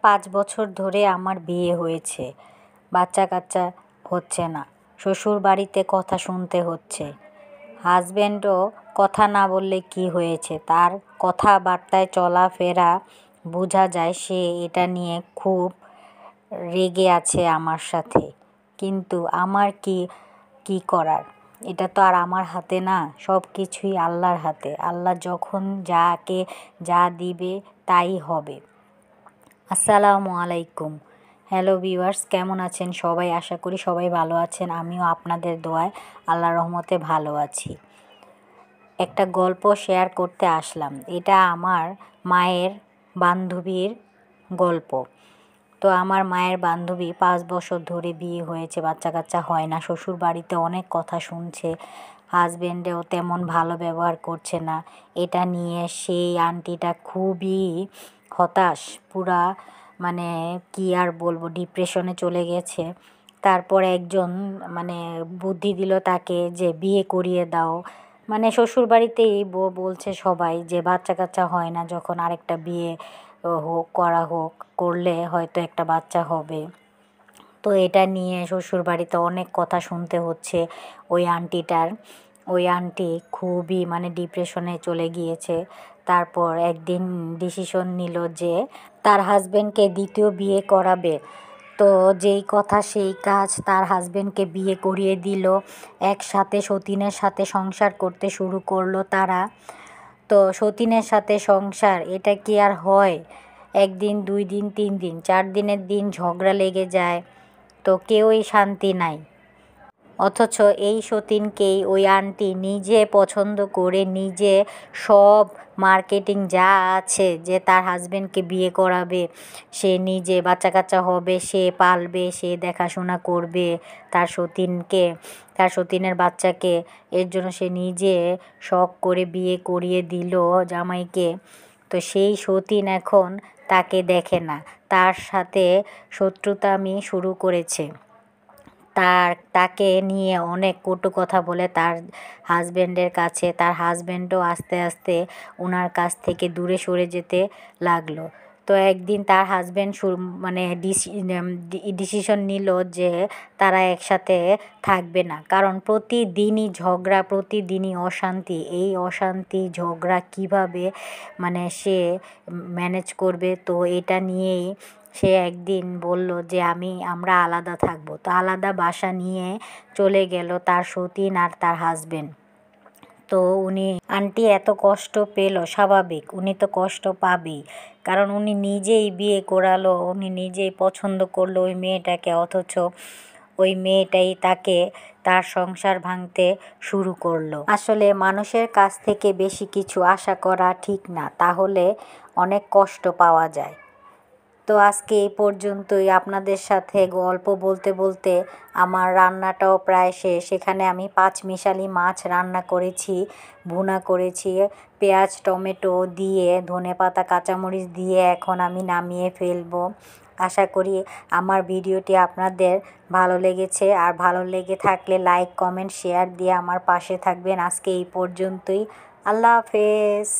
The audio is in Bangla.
5 বছর ধরে আমার বিয়ে হয়েছে, বাচ্চা কাচ্চা হচ্ছে না। শ্বশুর বাড়িতে কথা শুনতে হচ্ছে। হাজব্যান্ডও কথা না বললে কি হয়েছে, তার কথাবার্তায় চলাফেরা বোঝা যায় সে এটা নিয়ে খুব রেগে আছে আমার সাথে। কিন্তু আমার কি করার, এটা তো আর আমার হাতে না, সব কিছুই আল্লাহর হাতে। আল্লাহ যখন যাকে যা দিবে তাই হবে। আসসালামু আলাইকুম। হ্যালো ভিউয়ার্স, কেমন আছেন সবাই? আশা করি সবাই ভালো আছেন। আমিও আপনাদের দোয়ায় আল্লাহর রহমতে ভালো আছি। একটা গল্প শেয়ার করতে আসলাম। এটা আমার মায়ের বান্ধবীর গল্প। তো আমার মায়ের বান্ধবী 5 বছর ধরে বিয়ে হয়েছে, বাচ্চা কাচ্চা হয় না। শ্বশুর বাড়িতে অনেক কথা শুনছে, হাজব্যান্ডেও তেমন ভালো ব্যবহার করছে না। এটা নিয়ে সেই আন্টিটা খুবই হতাশ, পুরা মানে কি আর বলবো, ডিপ্রেশনে চলে গেছে। তারপর একজন বুদ্ধি দিল তাকে যে বিয়ে করিয়ে দাও। শ্বশুর বাড়িতেই বলছে সবাই যে বাচ্চা কাচ্চা হয় না, যখন আরেকটা বিয়ে করলে হয়তো একটা বাচ্চা হবে। তো এটা নিয়ে শ্বশুর বাড়িতে অনেক কথা শুনতে হচ্ছে ওই আন্টিটার। ওই আন্টি খুবই ডিপ্রেশনে চলে গিয়েছে। তারপর একদিন ডিসিশন নিল যে তার হাজব্যান্ডকে দ্বিতীয় বিয়ে করাবে। তো যেই কথা সেই কাজ, তার হাজব্যান্ডকে বিয়ে করিয়ে দিল। একসাথে সতীনের সাথে সংসার করতে শুরু করলো তারা। তো সতীনের সাথে সংসার, এটা কি আর হয়? 1 দিন 2 দিন 3 দিন 4 দিনের দিন ঝগড়া লেগে যায়, তো কেউই শান্তি নাই। অথচ এই সতীনকেই ওই আন্টি নিজে পছন্দ করে, নিজে সব মার্কেটিং যা আছে যে তার হাজব্যান্ডকে বিয়ে করাবে, সে নিজে বাচ্চা কাচ্চা হবে, সে পালবে, সে দেখাশোনা করবে তার সতীনের বাচ্চাকে। এর জন্য সে নিজে শখ করে বিয়ে করিয়ে দিল জামাইকে। তো সেই সতীন এখন তাকে দেখে না, তার সাথে শত্রুতামি শুরু করেছে। তাকে নিয়ে অনেক কটু কথা বলে তার হাজব্যান্ডের কাছে। তার হাজব্যান্ডও আস্তে আস্তে ওনার কাছ থেকে দূরে সরে যেতে লাগলো। তো একদিন তার হাজব্যান্ড ডিসিশন নিল যে তারা একসাথে থাকবে না, কারণ প্রতিদিনই ঝগড়া, প্রতিদিনই অশান্তি। এই অশান্তি ঝগড়া কিভাবে সে ম্যানেজ করবে? তো এটা নিয়েই সে একদিন বলল যে আমরা আলাদা থাকবো। তো আলাদা বাসা নিয়ে চলে গেল তার সতীন আর তার হাজব্যান্ড। তো আন্টি এত কষ্ট পেল, স্বাভাবিক, উনি তো কষ্ট পাবেই, কারণ উনি নিজেই বিয়ে করালো, উনি নিজেই পছন্দ করলো ওই মেয়েটাকে। অথচ ওই মেয়েটাই তার সংসার ভাঙতে শুরু করলো। আসলে মানুষের কাছ থেকে বেশি কিছু আশা করা ঠিক না, তাহলে অনেক কষ্ট পাওয়া যায়। তো আজকে এই পর্যন্তই। আপনাদের সাথে গল্প বলতে বলতে আমার রান্নাটাও প্রায় শেষ। এখানে আমি 5 মিশালি মাছ রান্না করেছি, ভুনা করেছি, পেঁয়াজ টমেটো দিয়ে, ধনেপাতা কাঁচামরিচ দিয়ে এখন আমি নামিয়ে ফেলবো। আশা করি আমার ভিডিওটি আপনাদের ভালো লেগেছে, আর ভালো লেগে থাকলে লাইক কমেন্ট শেয়ার দিয়ে আমার পাশে থাকবেন। আজকে এই পর্যন্তই। আল্লাহ হাফেজ।